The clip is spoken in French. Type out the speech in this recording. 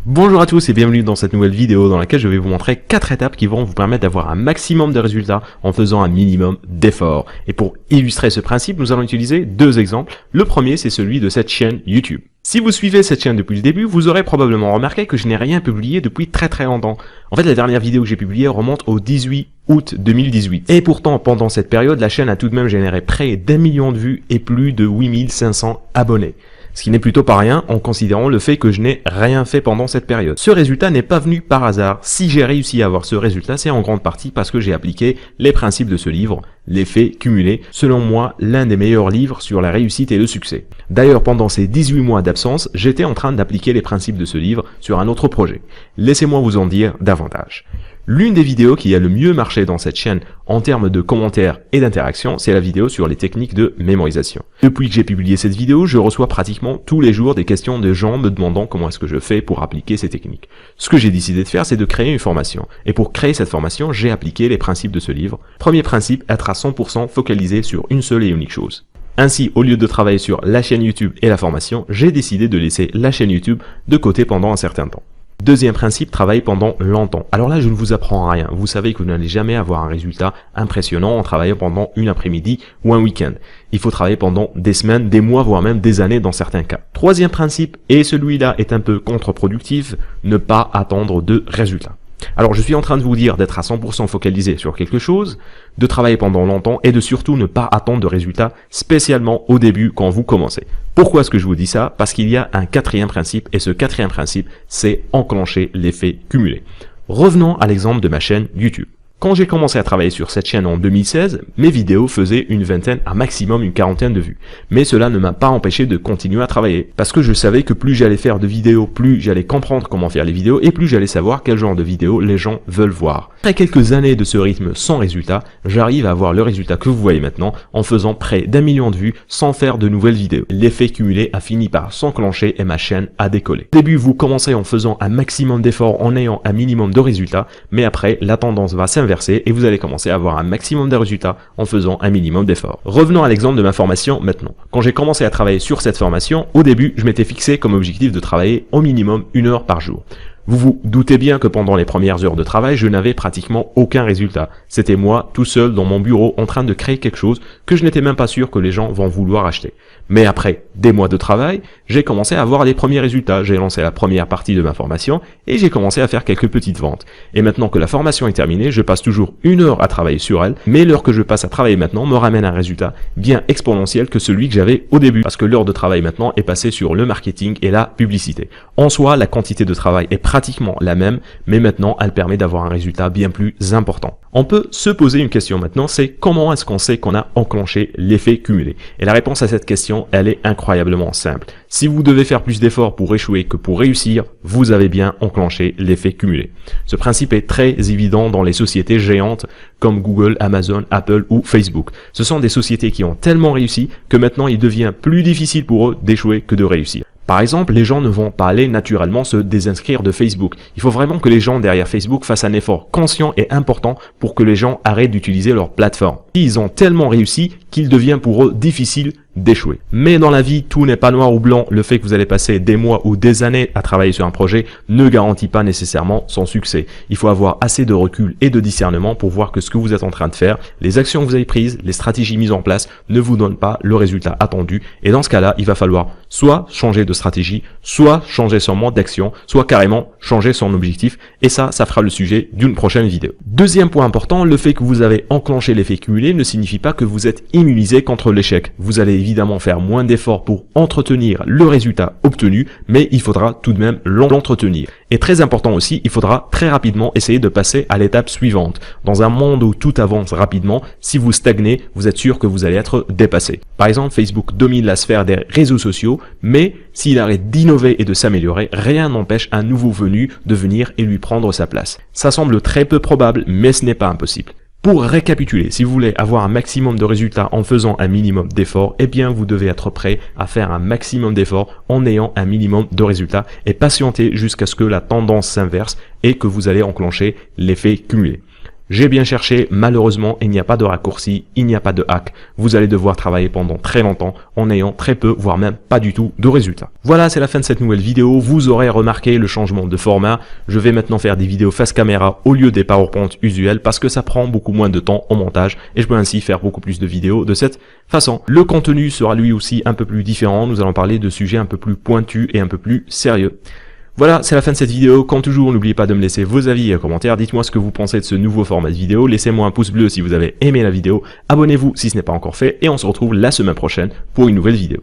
Bonjour à tous et bienvenue dans cette nouvelle vidéo dans laquelle je vais vous montrer 4 étapes qui vont vous permettre d'avoir un maximum de résultats en faisant un minimum d'efforts. Et pour illustrer ce principe, nous allons utiliser 2 exemples. Le premier, c'est celui de cette chaîne YouTube. Si vous suivez cette chaîne depuis le début, vous aurez probablement remarqué que je n'ai rien publié depuis très longtemps. En fait, la dernière vidéo que j'ai publiée remonte au 18 août 2018. Et pourtant, pendant cette période, la chaîne a tout de même généré près d'1 million de vues et plus de 8500 abonnés. Ce qui n'est plutôt pas rien en considérant le fait que je n'ai rien fait pendant cette période. Ce résultat n'est pas venu par hasard. Si j'ai réussi à avoir ce résultat, c'est en grande partie parce que j'ai appliqué les principes de ce livre, l'effet cumulé, selon moi l'un des meilleurs livres sur la réussite et le succès. D'ailleurs, pendant ces 18 mois d'absence, j'étais en train d'appliquer les principes de ce livre sur un autre projet. Laissez-moi vous en dire davantage. L'une des vidéos qui a le mieux marché dans cette chaîne en termes de commentaires et d'interaction, c'est la vidéo sur les techniques de mémorisation. Depuis que j'ai publié cette vidéo, je reçois pratiquement tous les jours des questions de gens me demandant comment est-ce que je fais pour appliquer ces techniques. Ce que j'ai décidé de faire, c'est de créer une formation. Et pour créer cette formation, j'ai appliqué les principes de ce livre. Premier principe, être à 100% focalisé sur une seule et unique chose. Ainsi, au lieu de travailler sur la chaîne YouTube et la formation, j'ai décidé de laisser la chaîne YouTube de côté pendant un certain temps. Deuxième principe, travailler pendant longtemps. Alors là, je ne vous apprends rien. Vous savez que vous n'allez jamais avoir un résultat impressionnant en travaillant pendant une après-midi ou un week-end. Il faut travailler pendant des semaines, des mois, voire même des années dans certains cas. Troisième principe, et celui-là est un peu contre-productif, ne pas attendre de résultats. Alors je suis en train de vous dire d'être à 100% focalisé sur quelque chose, de travailler pendant longtemps et de surtout ne pas attendre de résultats, spécialement au début quand vous commencez. Pourquoi est-ce que je vous dis ça? Parce qu'il y a un quatrième principe et ce quatrième principe, c'est enclencher l'effet cumulé. Revenons à l'exemple de ma chaîne YouTube. Quand j'ai commencé à travailler sur cette chaîne en 2016, mes vidéos faisaient une vingtaine à maximum une quarantaine de vues. Mais cela ne m'a pas empêché de continuer à travailler. Parce que je savais que plus j'allais faire de vidéos, plus j'allais comprendre comment faire les vidéos et plus j'allais savoir quel genre de vidéos les gens veulent voir. Après quelques années de ce rythme sans résultat, j'arrive à avoir le résultat que vous voyez maintenant en faisant près d'1 million de vues sans faire de nouvelles vidéos. L'effet cumulé a fini par s'enclencher et ma chaîne a décollé. Au début, vous commencez en faisant un maximum d'efforts en ayant un minimum de résultats, mais après, la tendance va s'inverser et vous allez commencer à avoir un maximum de résultats en faisant un minimum d'efforts. Revenons à l'exemple de ma formation maintenant. Quand j'ai commencé à travailler sur cette formation, au début, je m'étais fixé comme objectif de travailler au minimum 1 heure par jour. Vous vous doutez bien que pendant les premières heures de travail, je n'avais pratiquement aucun résultat. C'était moi, tout seul, dans mon bureau, en train de créer quelque chose que je n'étais même pas sûr que les gens vont vouloir acheter. Mais après des mois de travail, j'ai commencé à avoir les premiers résultats. J'ai lancé la première partie de ma formation et j'ai commencé à faire quelques petites ventes. Et maintenant que la formation est terminée, je passe toujours 1 heure à travailler sur elle, mais l'heure que je passe à travailler maintenant me ramène un résultat bien exponentiel que celui que j'avais au début. Parce que l'heure de travail maintenant est passée sur le marketing et la publicité. En soi, la quantité de travail est pratiquement la même, mais maintenant elle permet d'avoir un résultat bien plus important. On peut se poser une question maintenant, c'est comment est-ce qu'on sait qu'on a enclenché l'effet cumulé? Et la réponse à cette question, elle est incroyablement simple. Si vous devez faire plus d'efforts pour échouer que pour réussir, vous avez bien enclenché l'effet cumulé. Ce principe est très évident dans les sociétés géantes comme Google, Amazon, Apple ou Facebook. Ce sont des sociétés qui ont tellement réussi que maintenant il devient plus difficile pour eux d'échouer que de réussir. Par exemple, les gens ne vont pas aller naturellement se désinscrire de Facebook. Il faut vraiment que les gens derrière Facebook fassent un effort conscient et important pour que les gens arrêtent d'utiliser leur plateforme. Ils ont tellement réussi qu'il devient pour eux difficile d'échouer. Mais dans la vie, tout n'est pas noir ou blanc. Le fait que vous allez passer des mois ou des années à travailler sur un projet ne garantit pas nécessairement son succès. Il faut avoir assez de recul et de discernement pour voir que ce que vous êtes en train de faire, les actions que vous avez prises, les stratégies mises en place ne vous donnent pas le résultat attendu. Et dans ce cas-là, il va falloir soit changer de stratégie, soit changer son mode d'action, soit carrément changer son objectif. Et ça fera le sujet d'une prochaine vidéo. Deuxième point important, le fait que vous avez enclenché l'effet cumulé ne signifie pas que vous êtes immunisé contre l'échec. Vous allez évidemment faire moins d'efforts pour entretenir le résultat obtenu, mais il faudra tout de même l'entretenir. Et très important aussi, il faudra très rapidement essayer de passer à l'étape suivante. Dans un monde où tout avance rapidement, si vous stagnez, vous êtes sûr que vous allez être dépassé. Par exemple, Facebook domine la sphère des réseaux sociaux, mais s'il arrête d'innover et de s'améliorer, rien n'empêche un nouveau venu de venir et lui prendre sa place. Ça semble très peu probable, mais ce n'est pas impossible. Pour récapituler, si vous voulez avoir un maximum de résultats en faisant un minimum d'efforts, eh bien vous devez être prêt à faire un maximum d'efforts en ayant un minimum de résultats et patienter jusqu'à ce que la tendance s'inverse et que vous allez enclencher l'effet cumulé. J'ai bien cherché, malheureusement, il n'y a pas de raccourci, il n'y a pas de hack. Vous allez devoir travailler pendant très longtemps en ayant très peu, voire même pas du tout de résultats. Voilà, c'est la fin de cette nouvelle vidéo. Vous aurez remarqué le changement de format. Je vais maintenant faire des vidéos face caméra au lieu des PowerPoint usuels parce que ça prend beaucoup moins de temps au montage et je peux ainsi faire beaucoup plus de vidéos de cette façon. Le contenu sera lui aussi un peu plus différent. Nous allons parler de sujets un peu plus pointus et un peu plus sérieux. Voilà, c'est la fin de cette vidéo. Comme toujours, n'oubliez pas de me laisser vos avis et commentaires. Dites-moi ce que vous pensez de ce nouveau format de vidéo. Laissez-moi un pouce bleu si vous avez aimé la vidéo. Abonnez-vous si ce n'est pas encore fait. Et on se retrouve la semaine prochaine pour une nouvelle vidéo.